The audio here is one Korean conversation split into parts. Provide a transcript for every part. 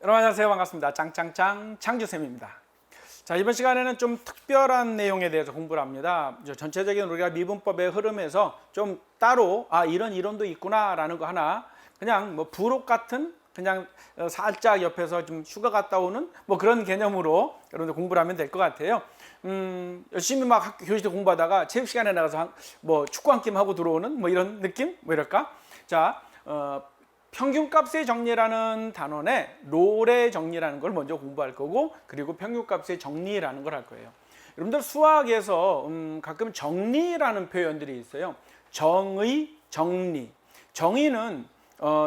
여러분 안녕하세요. 반갑습니다. 짱짱짱 창주쌤입니다. 자, 이번 시간에는 좀 특별한 내용에 대해서 공부를 합니다. 전체적인 우리가 미분법의 흐름에서 좀 따로 이런 이론도 있구나 라는 거 하나, 그냥 뭐 부록 같은 그냥 살짝 옆에서 좀 휴가 갔다 오는 뭐 그런 개념으로 여러분들 공부를 하면 될 것 같아요. 열심히 막 학교 교실에 공부하다가 체육 시간에 나가서 뭐 축구 한 게임 하고 들어오는 뭐 이런 느낌? 뭐 이럴까? 자, 평균값의 정리라는 단원에 롤의 정리라는 걸 먼저 공부할 거고, 그리고 평균값의 정리라는 걸 할 거예요. 여러분들 수학에서 가끔 정리라는 표현들이 있어요. 정의, 정리. 정의는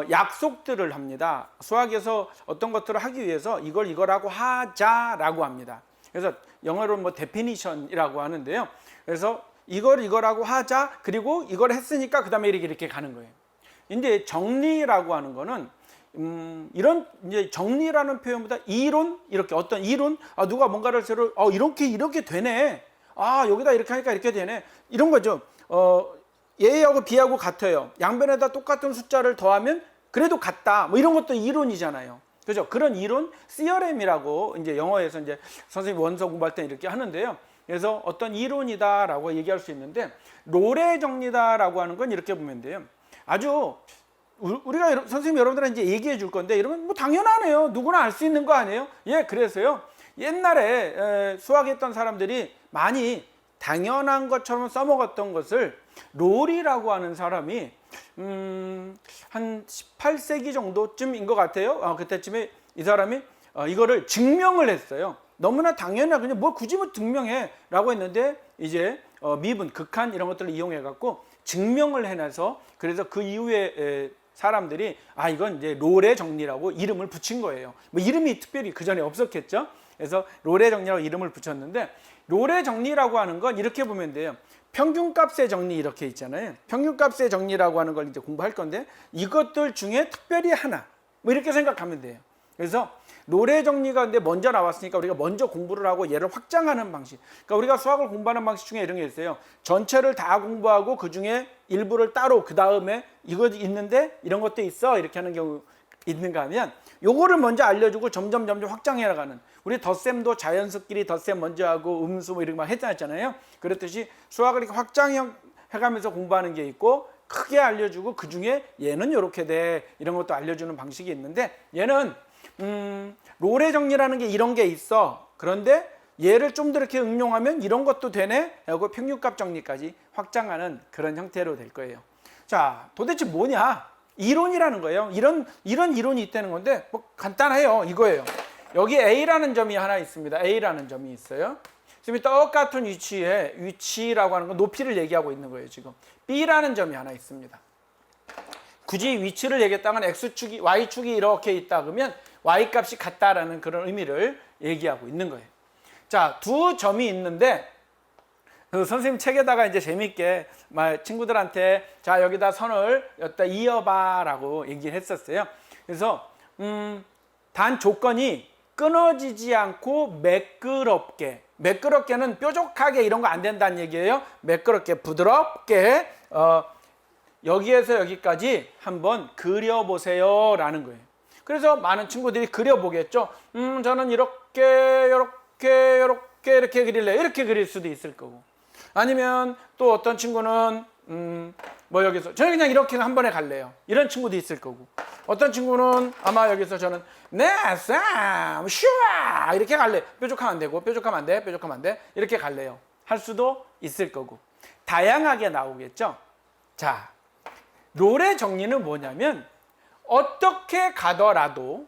약속들을 합니다. 수학에서 어떤 것들을 하기 위해서 이거라고 하자라고 합니다. 그래서 영어로 뭐 definition이라고 하는데요. 그래서 이거라고 하자, 그리고 이걸 했으니까 그 다음에 이렇게 가는 거예요. 이제 정리라고 하는 거는 이런 이제 정리라는 표현보다 이론, 이렇게 어떤 이론, 누가 뭔가를 새로 이렇게 되네, 여기다 이렇게 하니까 이렇게 되네, 이런 거죠. A하고 B하고 같아요. 양변에다 똑같은 숫자를 더하면 그래도 같다, 뭐 이런 것도 이론이잖아요. 그죠? 그런 이론, theorem이라고 이제 영어에서 이제 선생님 원서 공부할 때 이렇게 하는데요. 그래서 어떤 이론이다라고 얘기할 수 있는데, 롤의 정리다라고 하는 건 이렇게 보면 돼요. 아주 우리가 선생님 여러분들한테 이제 얘기해 줄 건데, 이러면 뭐 당연하네요. 누구나 알 수 있는 거 아니에요? 예, 그래서요. 옛날에 수학했던 사람들이 많이 당연한 것처럼 써먹었던 것을 롤이라고 하는 사람이 한 18세기 정도쯤인 것 같아요. 그때쯤에 이 사람이 이거를 증명을 했어요. 너무나 당연하, 그냥 뭐 굳이 뭐 증명해라고 했는데, 이제 미분, 극한 이런 것들을 이용해 갖고 증명을 해내서, 그래서 그 이후에 사람들이 이건 이제 롤의 정리라고 이름을 붙인 거예요. 뭐 이름이 특별히 그 전에 없었겠죠. 그래서 롤의 정리라고 이름을 붙였는데, 롤의 정리라고 하는 건 이렇게 보면 돼요. 평균값의 정리 이렇게 있잖아요. 평균값의 정리라고 하는 걸 이제 공부할 건데, 이것들 중에 특별히 하나, 뭐 이렇게 생각하면 돼요. 그래서 롤의 정리가 근데 먼저 나왔으니까 우리가 먼저 공부를 하고 얘를 확장하는 방식. 그러니까 우리가 수학을 공부하는 방식 중에 이런 게 있어요. 전체를 다 공부하고 그 중에 일부를 따로, 그 다음에 이거 있는데 이런 것도 있어, 이렇게 하는 경우 있는가 하면, 요거를 먼저 알려주고 점점 확장해 나가는, 우리 덧셈도 자연수끼리 덧셈 먼저 하고 음수 뭐 이런 거 했잖아요. 그렇듯이 수학을 이렇게 확장해가면서 공부하는 게 있고, 크게 알려주고 그 중에 얘는 이렇게 돼, 이런 것도 알려주는 방식이 있는데, 얘는 롤의 정리라는 게 이런 게 있어. 그런데 얘를 좀 더 이렇게 응용하면 이런 것도 되네 하고 평균값 정리까지 확장하는 그런 형태로 될 거예요. 자, 도대체 뭐냐? 이론이라는 거예요. 이런 이론이 있다는 건데, 뭐 간단해요. 이거예요. 여기 A라는 점이 하나 있습니다. A라는 점이 있어요. 지금 똑같은 위치라고 하는 건 높이를 얘기하고 있는 거예요. 지금 B라는 점이 하나 있습니다. 굳이 위치를 얘기했다면 X축이, Y축이 이렇게 있다 그러면 Y값이 같다라는 그런 의미를 얘기하고 있는 거예요. 자, 두 점이 있는데, 그 선생님 책에다가 이제 재밌게 친구들한테 자, 여기다 선을 여기다 이어봐 라고 얘기를 했었어요. 그래서 단 조건이 끊어지지 않고 매끄럽게는 뾰족하게 이런 거 안 된다는 얘기예요. 매끄럽게, 부드럽게 여기에서 여기까지 한번 그려보세요 라는 거예요. 그래서 많은 친구들이 그려보겠죠. 저는 이렇게 그릴래요. 이렇게 그릴 수도 있을 거고, 아니면 또 어떤 친구는 뭐 여기서 저는 그냥 이렇게 한 번에 갈래요, 이런 친구도 있을 거고, 어떤 친구는 아마 여기서 저는 슈아 이렇게 갈래, 뾰족하면 안 되고, 뾰족하면 안 돼 이렇게 갈래요 할 수도 있을 거고, 다양하게 나오겠죠. 자, 롤의 정리는 뭐냐면, 어떻게 가더라도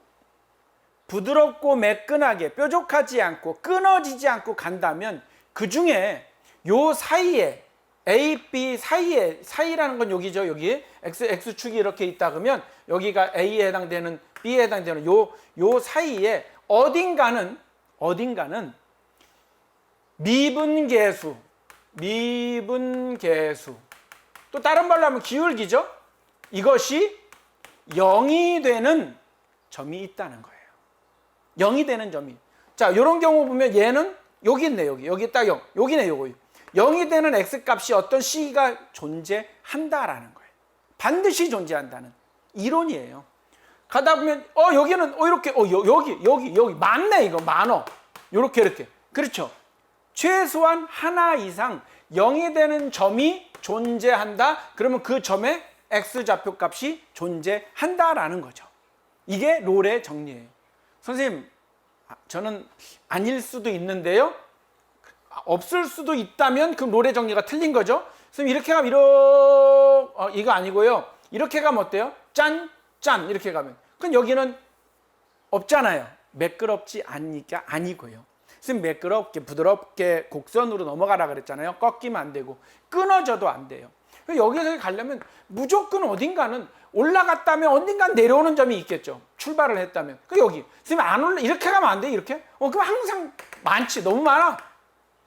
부드럽고 매끈하게, 뾰족하지 않고 끊어지지 않고 간다면, 그 중에 요 사이에 A, B 사이라는 건 여기죠. 여기 X축이 이렇게 있다 그러면 여기가 A에 해당되는, B에 해당되는 요 사이에 어딘가는 미분계수, 또 다른 말로 하면 기울기죠. 이것이 0이 되는 점이 있다는 거예요. 0이 되는 점이. 자, 요런 경우 보면 얘는 여기 있네. 여기 딱 0. 여기네. 요거 0이 되는 X값이 어떤 C가 존재한다라는 거예요. 반드시 존재한다는 이론이에요. 가다 보면 여기는 이렇게 여기 많네 이거 많어. 이렇게 그렇죠. 최소한 하나 이상 0이 되는 점이 존재한다. 그러면 그 점에 X좌표 값이 존재한다라는 거죠. 이게 롤의 정리예요. 선생님, 저는 아닐 수도 있는데요. 없을 수도 있다면 그 롤의 정리가 틀린 거죠. 선생님, 이렇게 가면 이거 아니고요. 이렇게 가면 어때요? 짠, 이렇게 가면. 그럼 여기는 없잖아요. 매끄럽지 않으니까 아니고요. 선생님, 매끄럽게 부드럽게 곡선으로 넘어가라 그랬잖아요. 꺾이면 안 되고 끊어져도 안 돼요. 여기서 가려면 무조건 어딘가는 올라갔다면 어딘가 내려오는 점이 있겠죠. 출발을 했다면. 여기 선생님 안 올라 이렇게 가면 안 돼. 이렇게? 그럼 항상 많지. 너무 많아.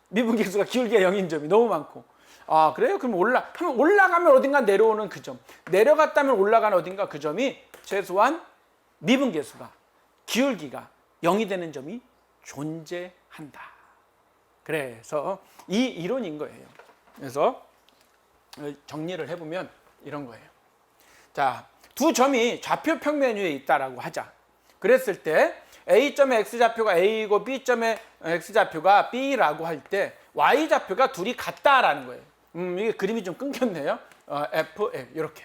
미분계수가 기울기가 0인 점이 너무 많고. 아, 그래요? 그럼 올라가면 어딘가 내려오는 그 점. 내려갔다면 올라가는 어딘가 그 점이 최소한 미분계수가 기울기가 0이 되는 점이 존재한다. 그래서 이 이론인 거예요. 그래서 정리를 해보면 이런 거예요. 자, 두 점이 좌표 평면 위에 있다라고 하자. 그랬을 때 A점의 X좌표가 A이고 B점의 X좌표가 B라고 할 때 Y좌표가 둘이 같다라는 거예요. 이게 그림이 좀 끊겼네요. F, 이렇게.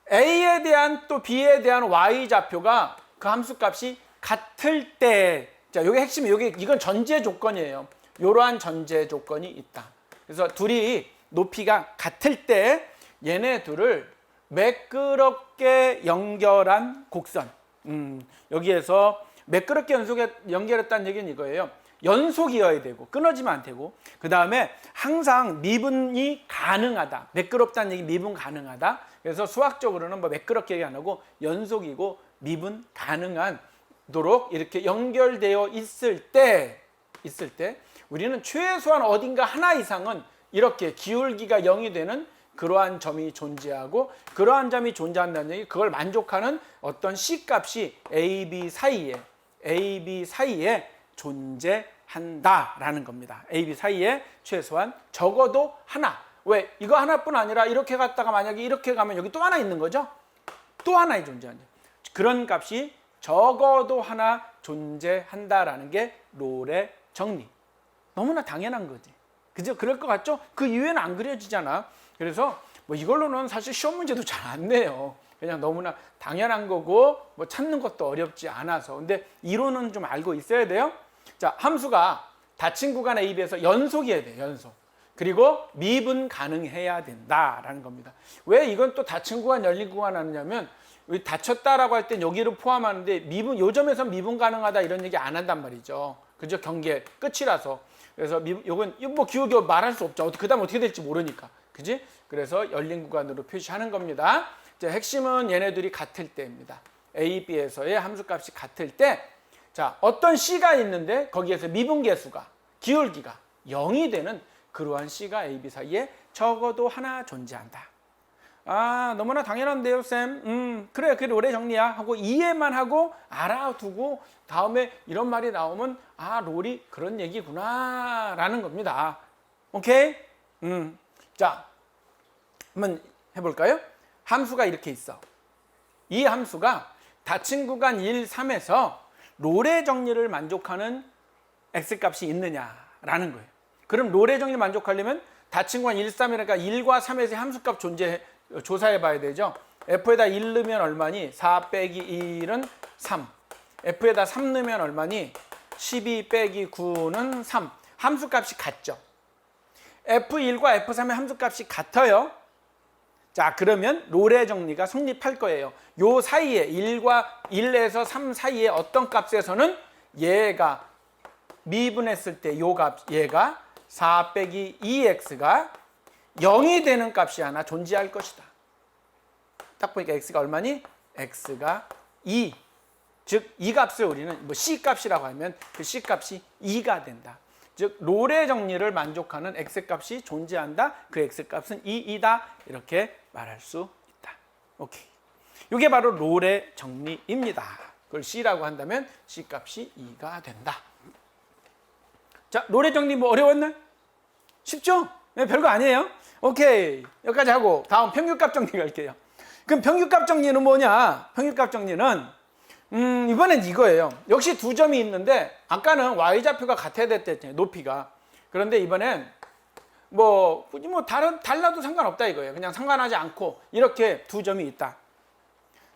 A에 대한 또 B에 대한 Y좌표가 그 함수값이 같을 때, 자, 요게 핵심이 이건 전제 조건이에요. 이러한 전제 조건이 있다. 그래서 둘이 높이가 같을 때 얘네 둘을 매끄럽게 연결한 곡선. 여기에서 매끄럽게 연결했다는 얘기는 이거예요. 연속이어야 되고 끊어지면 안 되고, 그 다음에 항상 미분이 가능하다. 매끄럽다는 얘기 미분 가능하다. 그래서 수학적으로는 뭐 매끄럽게 안 하고 연속이고 미분 가능한 도록 이렇게 연결되어 있을 때 우리는 최소한 어딘가 하나 이상은 이렇게 기울기가 0이 되는 그러한 점이 존재하고, 그러한 점이 존재한다는 얘기, 그걸 만족하는 어떤 C값이 A, B 사이에 존재한다라는 겁니다. A, B 사이에 최소한 적어도 하나. 왜? 이거 하나뿐 아니라 이렇게 갔다가 만약에 이렇게 가면 여기 또 하나 있는 거죠? 또 하나의 존재한다. 그런 값이 적어도 하나 존재한다라는 게 롤의 정리. 너무나 당연한 거지. 그죠? 그럴 것 같죠? 그 이유에는 안 그려지잖아. 그래서 뭐 이걸로는 사실 시험 문제도 잘 안 내요. 그냥 너무나 당연한 거고 뭐 찾는 것도 어렵지 않아서. 근데 이론은 좀 알고 있어야 돼요. 자, 함수가 닫힌 구간 A, B에서 연속이어야 돼요. 연속. 그리고 미분 가능해야 된다라는 겁니다. 왜 이건 또 닫힌 구간, 열린 구간 하느냐면, 닫혔다라고 할 땐 여기를 포함하는데 요 점에서 미분 가능하다 이런 얘기 안 한단 말이죠. 그죠? 경계 끝이라서. 그래서 요건 뭐 기울기 말할 수 없죠. 그다음 어떻게 될지 모르니까. 그지? 그래서 열린 구간으로 표시하는 겁니다. 이제 핵심은 얘네들이 같을 때입니다. A, B에서의 함수값이 같을 때, 자, 어떤 C가 있는데 거기에서 미분계수가 기울기가 0이 되는 그러한 C가 A, B 사이에 적어도 하나 존재한다. 아, 너무나 당연한데요, 쌤. 그래 오래 정리야 하고 이해만 하고 알아두고 다음에 이런 말이 나오면 아, 롤이 그런 얘기구나 라는 겁니다. 오케이? 자, 한번 해볼까요? 함수가 이렇게 있어. 이 함수가 닫힌 구간 1, 3에서 롤의 정리를 만족하는 X값이 있느냐라는 거예요. 그럼 롤의 정리를 만족하려면 닫힌 구간 1, 3이니까 1과 3에서의 함수값 조사해 봐야 되죠. F에다 1 넣으면 얼마니? 4 빼기 1은 3. F에다 3 넣으면 얼마니? 12 빼기 9는 3. 함수값이 같죠. F1과 F3의 함수값이 같아요. 자, 그러면 롤의 정리가 성립할 거예요. 요 사이에 1에서 3 사이에 어떤 값에서는 얘가 미분했을 때 요 값, 얘가 4 빼기 2x가 0이 되는 값이 하나 존재할 것이다. 딱 보니까 x가 얼마니? x가 2. 즉, 이 값을 우리는 뭐 c 값이라고 하면 그 c 값이 2가 된다. 즉, 롤의 정리를 만족하는 x 값이 존재한다. 그 x 값은 2이다. 이렇게 말할 수 있다. 오케이. 이게 바로 롤의 정리입니다. 그걸 c라고 한다면 c 값이 2가 된다. 자, 롤의 정리 뭐 어려웠나? 쉽죠? 네, 별거 아니에요. 오케이. 여기까지 하고 다음 평균값 정리 갈게요. 그럼 평균값 정리는 뭐냐? 평균값 정리는 이번엔 이거예요. 역시 두 점이 있는데 아까는 y좌표가 같아야 됐잖아요. 높이가. 그런데 이번엔 굳이 달라도 상관없다 이거예요. 그냥 상관하지 않고 이렇게 두 점이 있다.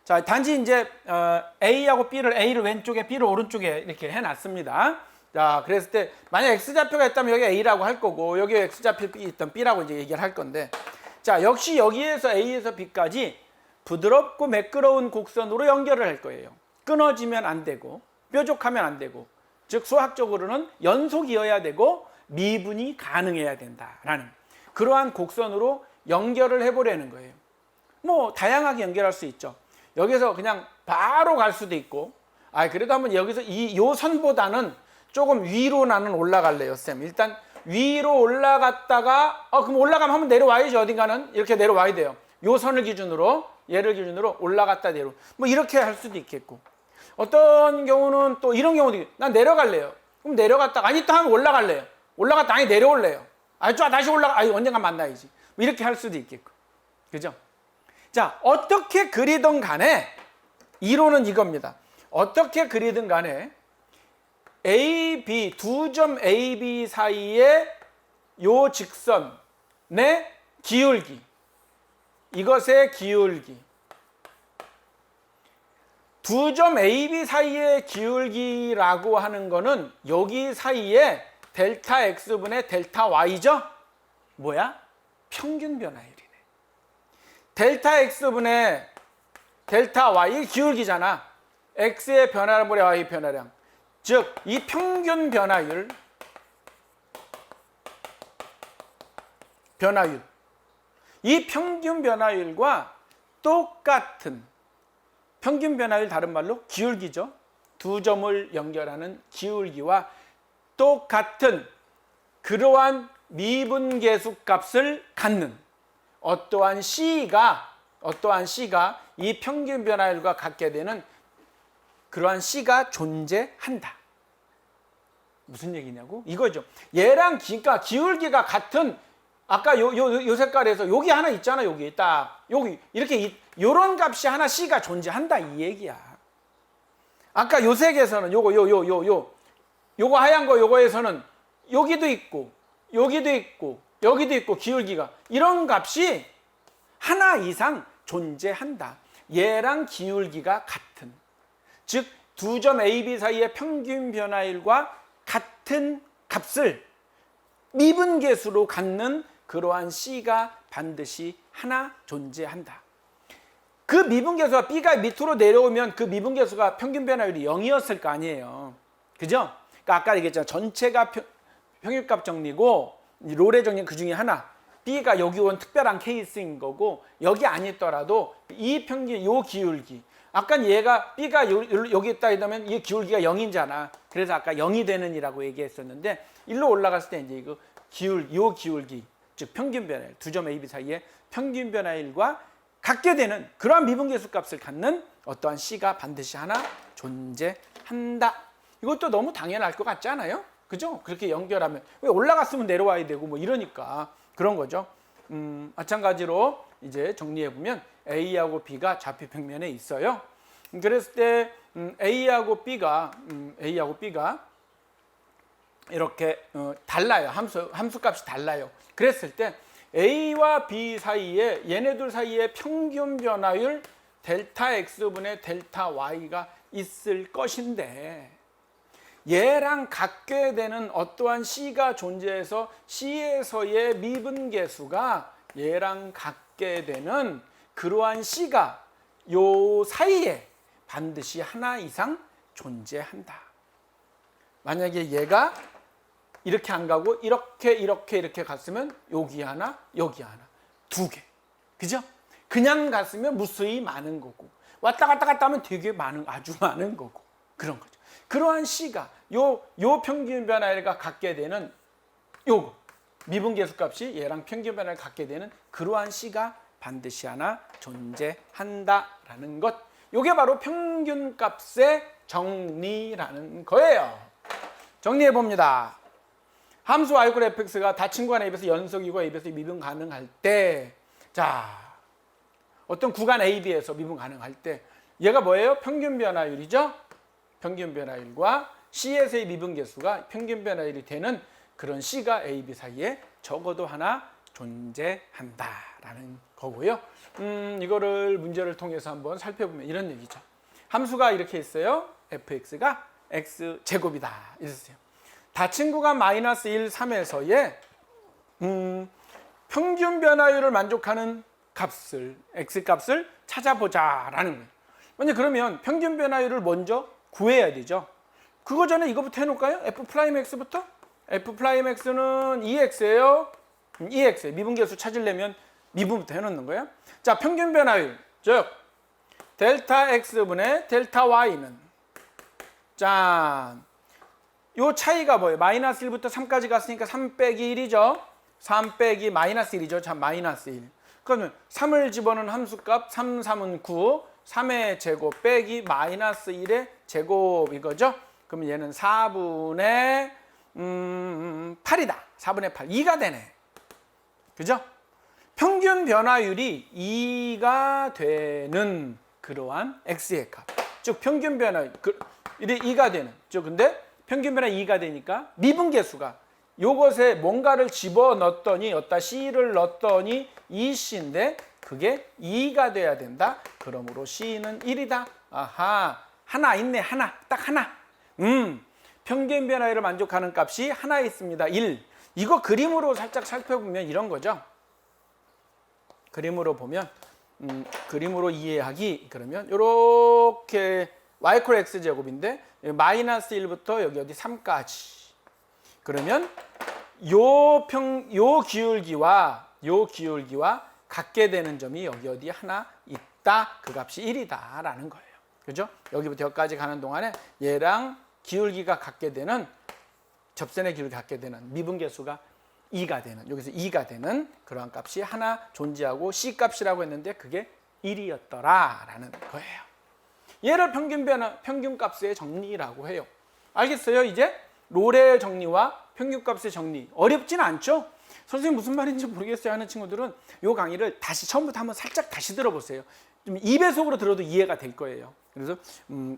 자, 단지 이제 A하고 A를 왼쪽에 B를 오른쪽에 이렇게 해놨습니다. 자, 그랬을 때 만약 X좌표가 있다면 여기 A라고 할 거고 여기 X좌표 있던 B라고 이제 얘기를 할 건데, 자, 역시 여기에서 A에서 B까지 부드럽고 매끄러운 곡선으로 연결을 할 거예요. 끊어지면 안 되고 뾰족하면 안 되고, 즉 수학적으로는 연속이어야 되고 미분이 가능해야 된다라는 그러한 곡선으로 연결을 해보려는 거예요. 다양하게 연결할 수 있죠. 여기서 그냥 바로 갈 수도 있고, 그래도 한번 여기서 요 선보다는 조금 위로 나는 올라갈래요, 쌤. 일단 위로 올라갔다가 그럼 올라가면 한번 내려와야지. 어딘가는 이렇게 내려와야 돼요. 요 선을 기준으로, 얘를 기준으로 올라갔다 내려. 이렇게 할 수도 있겠고, 어떤 경우는 또 이런 경우도 있고, 난 내려갈래요. 그럼 내려갔다가 또 하면 올라갈래요. 올라갔다 내려올래요. 다시 올라가. 언젠가 만나야지. 이렇게 할 수도 있겠고, 그죠? 자, 어떻게 그리든 간에 이론은 이겁니다. 어떻게 그리든 간에 AB, 두 점 AB 사이에 요 직선의 기울기, 이것의 기울기, 두 점 AB 사이의 기울기라고 하는 거는 여기 사이에 델타 X분의 델타 Y죠? 뭐야? 평균 변화율이네. 델타 X분의 델타 Y, 기울기잖아. X의 변화량분의 Y의 변화량. 즉, 이 평균 변화율, 이 평균 변화율과 똑같은, 평균 변화율 다른 말로 기울기죠. 두 점을 연결하는 기울기와 똑같은 그러한 미분계수 값을 갖는 어떠한 C가 이 평균 변화율과 같게 되는 그러한 C가 존재한다. 무슨 얘기냐고? 이거죠. 얘랑 그러니까 기울기가 같은, 아까 요 색깔에서 여기 하나 있잖아. 여기 딱 여기 이렇게 요런 값이 하나 C가 존재한다 이 얘기야. 아까 요 색에서는 요거 하얀 거 요거에서는 여기도 있고 여기도 있고 여기도 있고 기울기가 이런 값이 하나 이상 존재한다. 얘랑 기울기가 같은, 즉 두 점 AB 사이의 평균 변화율과 같은 값을 미분계수로 갖는 그러한 C가 반드시 하나 존재한다. 그 미분계수가 B가 밑으로 내려오면 그 미분계수가 평균 변화율이 0이었을 거 아니에요. 그죠? 그러니까 아까 얘기했잖아. 전체가 평균값 정리고 롤의 정리 그 중에 하나. B가 여기 온 특별한 케이스인 거고, 여기 아니더라도 이 평균, 요 기울기. 아까 얘가 B가 여기 있다 이러면 이 기울기가 0이잖아. 그래서 아까 0이 되는 이라고 얘기했었는데, 일로 올라갔을 때 이제 이거 요 기울기, 즉 평균 변화율, 두 점 AB 사이의 평균 변화율과 같게 되는 그러한 미분계수 값을 갖는 어떠한 C가 반드시 하나 존재한다. 이것도 너무 당연할 것 같지 않아요? 그죠? 그렇게 연결하면 왜 올라갔으면 내려와야 되고 이러니까 그런 거죠. 마찬가지로 이제 정리해 보면 A하고 B가 좌표 평면에 있어요. 그랬을 때 A하고 B가 이렇게 달라요. 함수값이 달라요. 그랬을 때 A와 B 사이에, 얘네들 사이에 평균 변화율 델타 X분의 델타 Y가 있을 것인데, 얘랑 같게 되는 어떠한 C가 존재해서 C에서의 미분계수가 얘랑 같게 되는 그러한 C가 요 사이에 반드시 하나 이상 존재한다. 만약에 얘가 이렇게 안 가고 이렇게 갔으면 여기 하나, 여기 하나, 두 개. 그죠? 그냥 갔으면 무수히 많은 거고, 왔다 갔다 하면 되게 아주 많은 거고, 그런 거죠. 그러한 C가 요 평균 변화율과 같게 되는 요거 미분계수 값이 얘랑 평균 변화를 갖게 되는 그러한 C가 반드시 하나 존재한다라는 것. 요게 바로 평균값의 정리라는 거예요. 정리해 봅니다. 함수 y fx가 다 친구 간의 A에서 연속이고 A에서 미분 가능할 때, 자, 어떤 구간 AB에서 미분 가능할 때 얘가 뭐예요? 평균 변화율이죠. 평균 변화율과 C에서의 미분 개수가 평균 변화율이 되는 그런 C가 AB 사이에 적어도 하나 존재한다라는 거고요. 이거를 문제를 통해서 한번 살펴보면 이런 얘기죠. 함수가 이렇게 있어요. fx가 x제곱이다. 이랬어요. 닫힌 구간 마이너스 1, 3에서의 평균 변화율을 만족하는 값을, x값을 찾아보자라는 거예요. 먼저 그러면 평균 변화율을 먼저 구해야 되죠. 그거 전에 이거부터 해놓을까요? f'x부터? f'x는 2x예요. 2x, 미분계수 찾으려면 미분부터 해놓는 거예요. 자, 평균 변화율, 즉 델타 x분의 델타 y는 짠, 요 차이가 뭐예요? 마이너스 1부터 3까지 갔으니까 3 빼기 1이죠. 3 빼기 마이너스 1이죠. 자, 마이너스 1. 그러면 3을 집어넣은 함수값 3, 3은 9, 3의 제곱 빼기 마이너스 1의 제곱 이거죠. 그러면 얘는 4분의 8이다. 4분의 8. 2가 되네. 그죠? 평균 변화율이 2가 되는 그러한 x의 값. 즉 평균 변화율, 2가 되는. 즉 근데 평균 변화 2가 되니까 미분계수가 요것에 뭔가를 집어넣었더니 여기다 C를 넣었더니 이 C인데 그게 2가 돼야 된다. 그러므로 C는 1이다. 아하, 하나 있네. 하나, 딱 하나. 평균 변화율을 만족하는 값이 하나 있습니다. 1. 이거 그림으로 살짝 살펴보면 이런 거죠. 그림으로 보면 그림으로 이해하기 그러면 이렇게 y = x제곱인데 마이너스 1부터 여기 어디 3까지. 그러면 요 기울기와 같게 되는 점이 여기 어디 하나 있다. 그 값이 1이다라는 거예요. 그죠? 여기부터 여기까지 가는 동안에 얘랑 기울기가 같게 되는 접선의 기울기 같게 되는 미분계수가 2가 되는, 여기서 2가 되는 그러한 값이 하나 존재하고 C 값이라고 했는데 그게 1이었더라라는 거예요. 얘를 평균 값의 정리라고 해요. 알겠어요? 이제 롤의 정리와 평균 값의 정리 어렵진 않죠? 선생님 무슨 말인지 모르겠어요 하는 친구들은 이 강의를 다시 처음부터 한번 살짝 다시 들어보세요. 좀 2배속으로 들어도 이해가 될 거예요. 그래서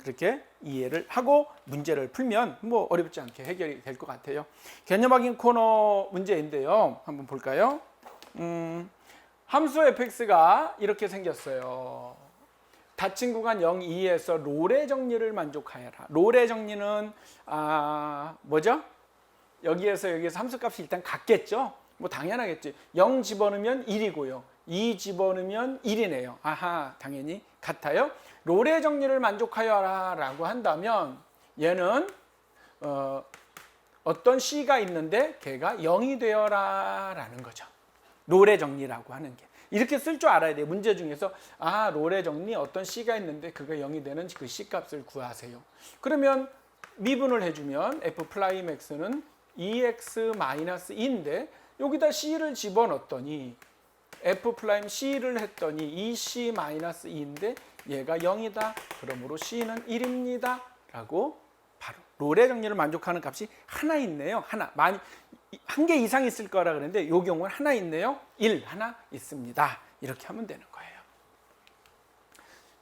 그렇게 이해를 하고 문제를 풀면 뭐 어렵지 않게 해결이 될 것 같아요. 개념 확인 코너 문제인데요. 한번 볼까요? 함수 fx가 이렇게 생겼어요. 닫힌 구간 0, 2에서 롤의 정리를 만족하여라. 롤의 정리는 뭐죠? 여기에서 함수값이 일단 같겠죠? 뭐 당연하겠지. 0 집어넣으면 1이고요. 2 집어넣으면 1이네요. 아하, 당연히 같아요. 롤의 정리를 만족하여라 라고 한다면 얘는 어떤 C가 있는데 걔가 0이 되어라 라는 거죠. 롤의 정리라고 하는 게. 이렇게 쓸 줄 알아야 돼요. 문제 중에서 롤의 정리 어떤 C가 있는데 그가 0이 되는 그 C 값을 구하세요. 그러면 미분을 해주면 f'x는 2x-2인데 여기다 C를 집어넣었더니 f'C를 했더니 2C-2인데 얘가 0이다. 그러므로 C는 1입니다. 라고 바로 롤의 정리를 만족하는 값이 하나 있네요. 하나. 한 개 이상 있을 거라 그랬는데 이 경우는 하나 있네요. 1 하나 있습니다. 이렇게 하면 되는 거예요.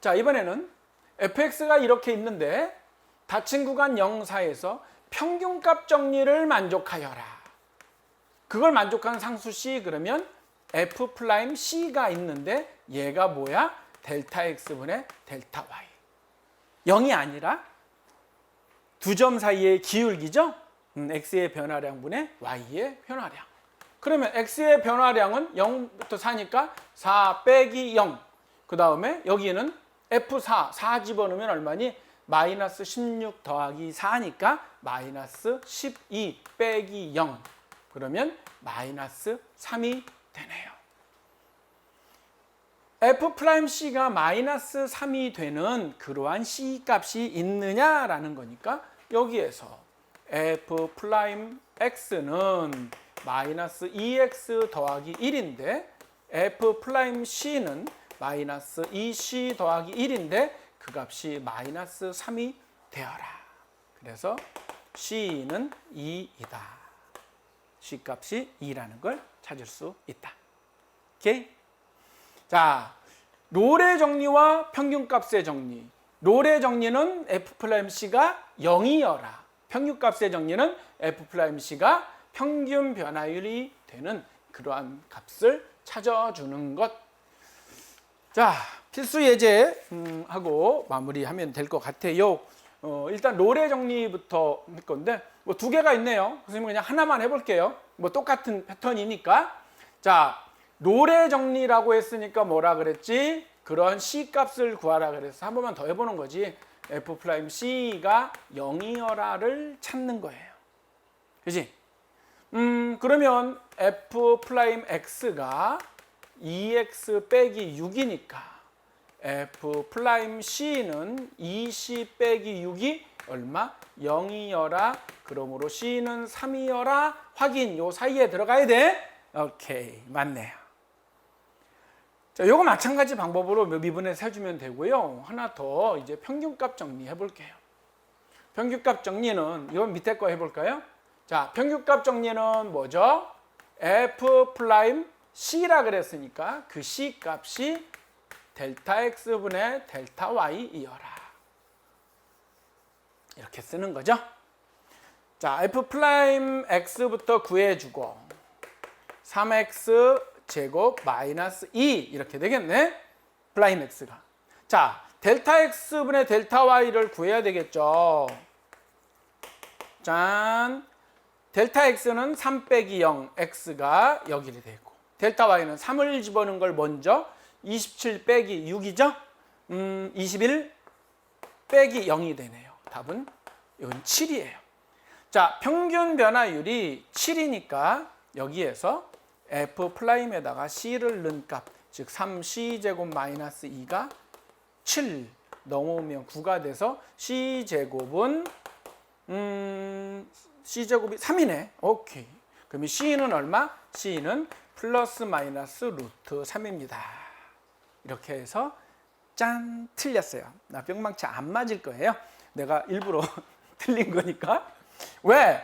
자, 이번에는 fx가 이렇게 있는데 닫힌 구간 0, 4에서 평균값 정리를 만족하여라. 그걸 만족하는 상수 C 그러면 f'C가 있는데 얘가 뭐야? 델타 x분의 델타 y. 0이 아니라 두 점 사이의 기울기죠? x의 변화량분의 y의 변화량. 그러면 x의 변화량은 0부터 4니까 4 빼기 0. 그 다음에 여기는 f4, 4 집어넣으면 얼마니? 마이너스 16 더하기 4니까 마이너스 12 빼기 0. 그러면 마이너스 3이 되네요. f'C가 마이너스 3이 되는 그러한 C 값이 있느냐라는 거니까 여기에서 f'X는 마이너스 2x 더하기 1인데 f'C는 마이너스 2c 더하기 1인데 그 값이 마이너스 3이 되어라. 그래서 C는 2이다. C 값이 2라는 걸 찾을 수 있다. 오케이? 자, 롤의 정리와 평균값의 정리. 롤의 정리는 F'C가 0이어라. 평균값의 정리는 F'C가 평균 변화율이 되는 그러한 값을 찾아주는 것. 자, 필수 예제 하고 마무리하면 될 것 같아요. 일단 롤의 정리부터 할 건데 뭐 두 개가 있네요. 선생님 그냥 하나만 해볼게요. 뭐 똑같은 패턴이니까. 자, 롤의 정리라고 했으니까 뭐라 그랬지? 그런 C 값을 구하라 그래서 한 번만 더 해보는 거지. F'C가 0이어라를 찾는 거예요. 그지? 그러면 F'X가 2x 빼기 6이니까 F'C는 2C 빼기 6이 얼마? 0이어라. 그러므로 C는 3이어라. 확인. 요 사이에 들어가야 돼. 오케이. 맞네요. 자, 요거 마찬가지 방법으로 미분에 세주면 되고요. 하나 더 이제 평균값 정리해 볼게요. 평균값 정리는 이건 밑에 거 해볼까요? 자, 평균값 정리는 뭐죠? F'C라 그랬으니까 그 C 값이 델타 X분의 델타 Y이어라. 이렇게 쓰는 거죠. 자, F'X부터 구해주고 3X 제곱 마이너스 2 이렇게 되겠네. 플라임 X가. 자, 델타 X분의 델타 Y를 구해야 되겠죠. 짠. 델타 X는 3 빼기 0, X가 여기에 되고 델타 Y는 3을 집어넣은 걸 먼저 27 빼기 6이죠. 21 빼기 0이 되네요. 답은 이건 7이에요. 자, 평균 변화율이 7이니까 여기에서 F'에다가 C를 넣은 값, 즉 3C제곱 마이너스 2가 7 넘으면 9가 돼서 C제곱은 C제곱이 3이네. 오케이. 그러면 C는 얼마? C는 플러스 마이너스 루트 3입니다. 이렇게 해서 짠! 틀렸어요. 나 뿅망치 안 맞을 거예요. 내가 일부러 틀린 거니까. 왜?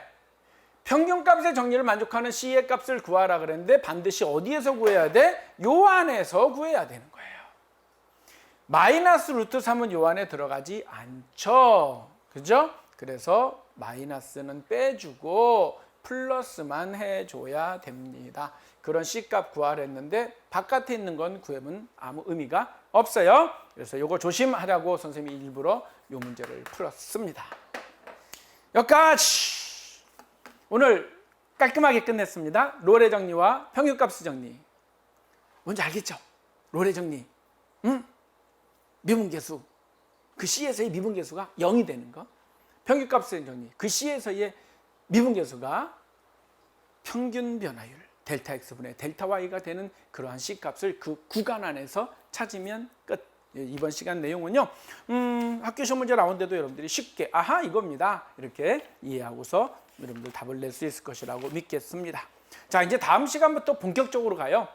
평균값의 정리를 만족하는 C의 값을 구하라 그랬는데 반드시 어디에서 구해야 돼? 요 안에서 구해야 되는 거예요. 마이너스 루트 3은 요 안에 들어가지 않죠. 그죠? 그래서 마이너스는 빼주고 플러스만 해줘야 됩니다. 그런 C값 구하라 했는데 바깥에 있는 건 구하면 아무 의미가 없어요. 그래서 요거 조심하라고 선생님이 일부러 요 문제를 풀었습니다. 여기까지! 오늘 깔끔하게 끝냈습니다. 롤의 정리와 평균값의 정리. 뭔지 알겠죠? 롤의 정리. 미분계수. 그 C에서의 미분계수가 0이 되는 거. 평균값의 정리. 그 C에서의 미분계수가 평균 변화율 델타 X분의 델타 Y가 되는 그러한 C값을 그 구간 안에서 찾으면 끝. 이번 시간 내용은요. 학교 시험 문제 나오는데도 여러분들이 쉽게 아하 이겁니다. 이렇게 이해하고서 여러분들 답을 낼 수 있을 것이라고 믿겠습니다. 자, 이제 다음 시간부터 본격적으로 가요.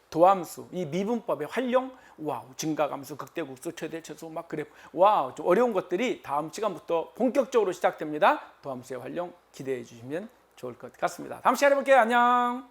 도함수, 이 미분법의 활용, 와우, 증가함수, 극대국수, 최대, 최소, 막 그래. 와우, 좀 어려운 것들이 다음 시간부터 본격적으로 시작됩니다. 도함수의 활용 기대해 주시면 좋을 것 같습니다. 다음 시간에 볼게요. 안녕.